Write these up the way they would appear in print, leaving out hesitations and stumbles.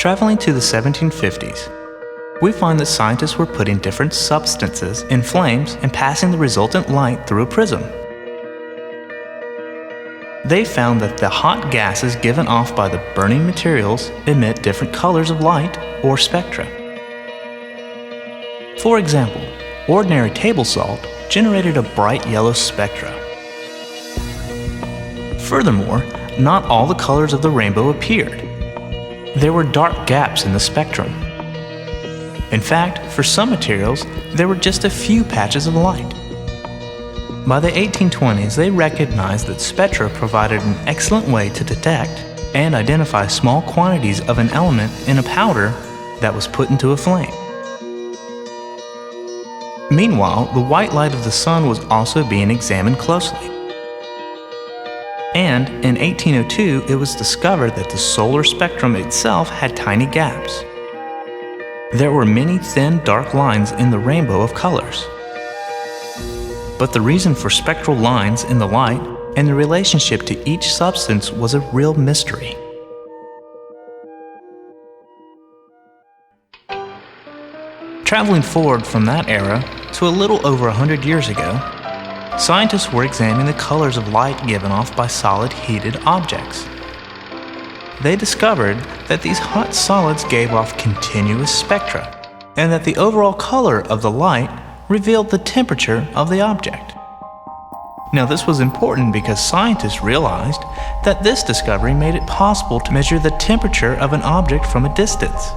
Traveling to the 1750s, we find that scientists were putting different substances in flames and passing the resultant light through a prism. They found that the hot gases given off by the burning materials emit different colors of light or spectra. For example, ordinary table salt generated a bright yellow spectra. Furthermore, not all the colors of the rainbow appeared. There were dark gaps in the spectrum. In fact, for some materials, there were just a few patches of light. By the 1820s, they recognized that spectra provided an excellent way to detect and identify small quantities of an element in a powder that was put into a flame. Meanwhile, the white light of the sun was also being examined closely. And in 1802, it was discovered that the solar spectrum itself had tiny gaps. There were many thin, dark lines in the rainbow of colors. But the reason for spectral lines in the light and the relationship to each substance was a real mystery. Traveling forward from that era to a little over 100 years ago, scientists were examining the colors of light given off by solid heated objects. They discovered that these hot solids gave off continuous spectra, and that the overall color of the light revealed the temperature of the object. Now, this was important because scientists realized that this discovery made it possible to measure the temperature of an object from a distance.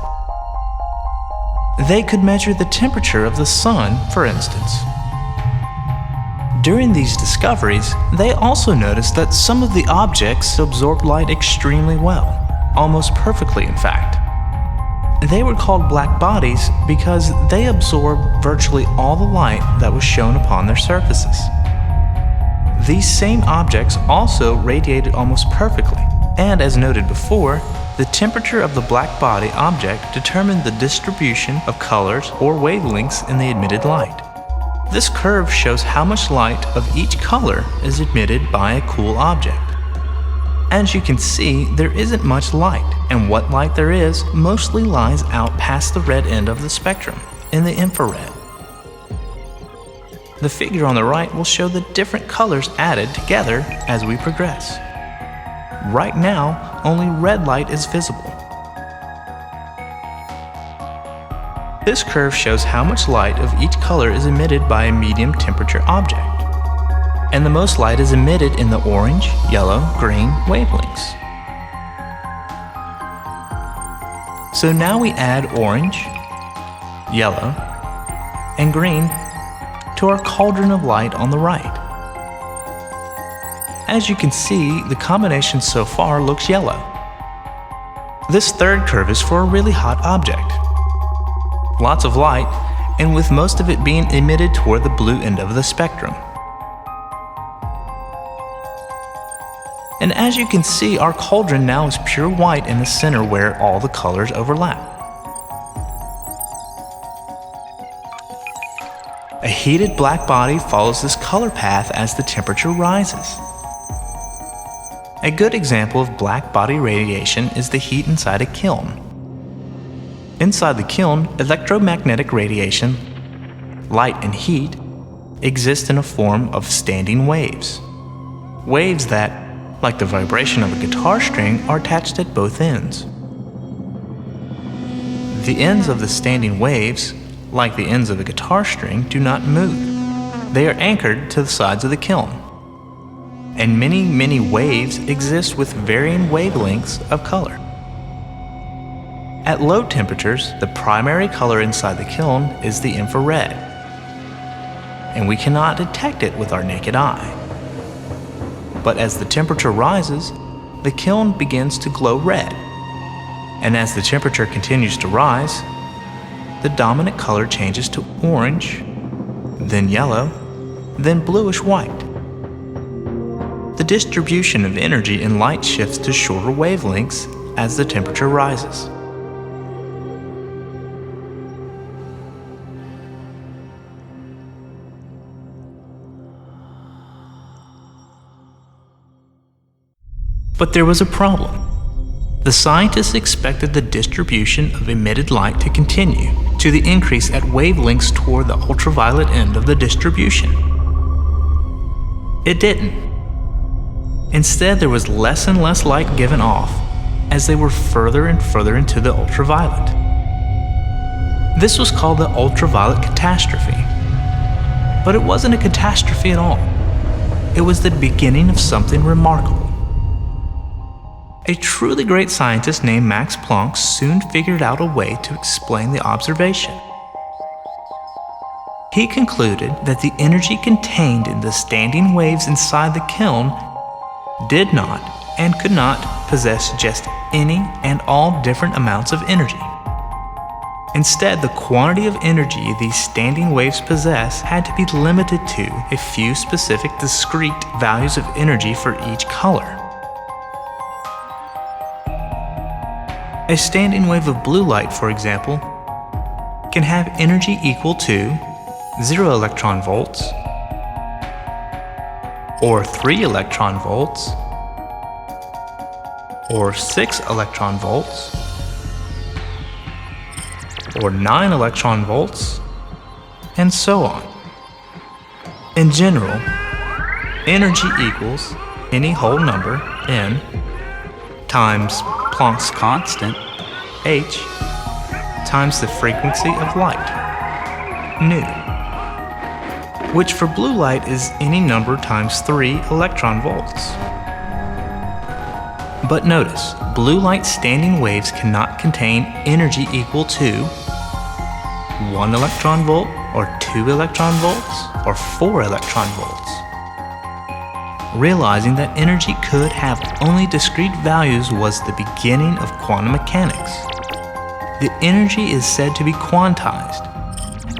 They could measure the temperature of the sun, for instance. During these discoveries, they also noticed that some of the objects absorbed light extremely well, almost perfectly in fact. They were called black bodies because they absorbed virtually all the light that was shown upon their surfaces. These same objects also radiated almost perfectly, and as noted before, the temperature of the black body object determined the distribution of colors or wavelengths in the emitted light. This curve shows how much light of each color is emitted by a cool object. As you can see, there isn't much light, and what light there is mostly lies out past the red end of the spectrum, in the infrared. The figure on the right will show the different colors added together as we progress. Right now, only red light is visible. This curve shows how much light of each color is emitted by a medium temperature object. And the most light is emitted in the orange, yellow, green wavelengths. So now we add orange, yellow, and green to our cauldron of light on the right. As you can see, the combination so far looks yellow. This third curve is for a really hot object. Lots of light, and with most of it being emitted toward the blue end of the spectrum. And as you can see, our cauldron now is pure white in the center where all the colors overlap. A heated black body follows this color path as the temperature rises. A good example of black body radiation is the heat inside a kiln. Inside the kiln, electromagnetic radiation, light and heat, exist in a form of standing waves. Waves that, like the vibration of a guitar string, are attached at both ends. The ends of the standing waves, like the ends of a guitar string, do not move. They are anchored to the sides of the kiln. And many waves exist with varying wavelengths of color. At low temperatures, the primary color inside the kiln is the infrared, and we cannot detect it with our naked eye. But as the temperature rises, the kiln begins to glow red, and as the temperature continues to rise, the dominant color changes to orange, then yellow, then bluish white. The distribution of energy in light shifts to shorter wavelengths as the temperature rises. But there was a problem. The scientists expected the distribution of emitted light to continue to the increase at wavelengths toward the ultraviolet end of the distribution. It didn't. Instead, there was less and less light given off as they were further and further into the ultraviolet. This was called the ultraviolet catastrophe. But it wasn't a catastrophe at all. It was the beginning of something remarkable. A truly great scientist named Max Planck soon figured out a way to explain the observation. He concluded that the energy contained in the standing waves inside the kiln did not and could not possess just any and all different amounts of energy. Instead, the quantity of energy these standing waves possess had to be limited to a few specific discrete values of energy for each color. A standing wave of blue light, for example, can have energy equal to 0 electron volts, or 3 electron volts, or 6 electron volts, or 9 electron volts, and so on. In general, energy equals any whole number, n, times Planck's constant, h, times the frequency of light, nu, which for blue light is any number times 3 electron volts. But notice, blue light standing waves cannot contain energy equal to 1 electron volt, or 2 electron volts, or 4 electron volts. Realizing that energy could have only discrete values was the beginning of quantum mechanics. The energy is said to be quantized,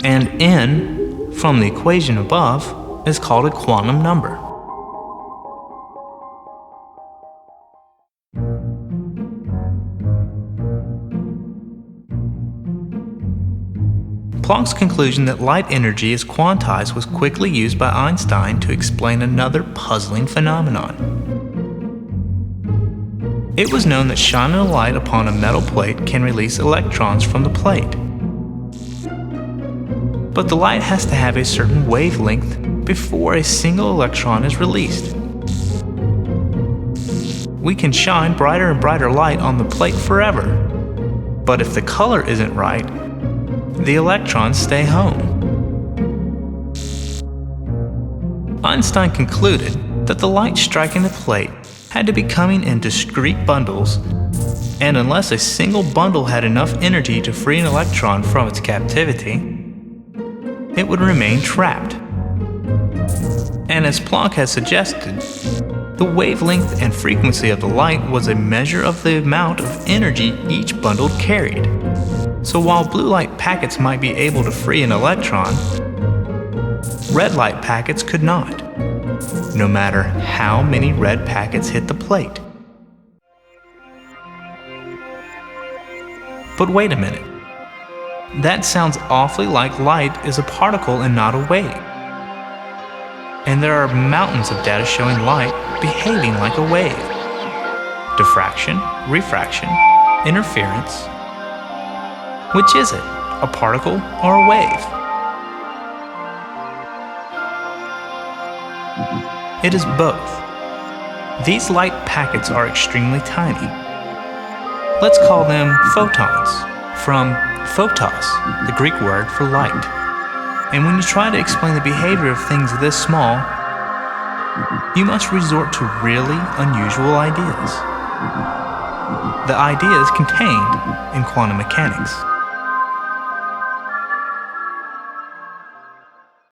and n, from the equation above, is called a quantum number. Planck's conclusion that light energy is quantized was quickly used by Einstein to explain another puzzling phenomenon. It was known that shining a light upon a metal plate can release electrons from the plate. But the light has to have a certain wavelength before a single electron is released. We can shine brighter and brighter light on the plate forever, but if the color isn't right, the electrons stay home. Einstein concluded that the light striking the plate had to be coming in discrete bundles, and unless a single bundle had enough energy to free an electron from its captivity, it would remain trapped. And as Planck had suggested, the wavelength and frequency of the light was a measure of the amount of energy each bundle carried. So while blue light packets might be able to free an electron, red light packets could not, no matter how many red packets hit the plate. But wait a minute. That sounds awfully like light is a particle and not a wave. And there are mountains of data showing light behaving like a wave. Diffraction, refraction, interference. Which is it, a particle or a wave? It is both. These light packets are extremely tiny. Let's call them photons, from photos, the Greek word for light. And when you try to explain the behavior of things this small, you must resort to really unusual ideas. The ideas contained in quantum mechanics.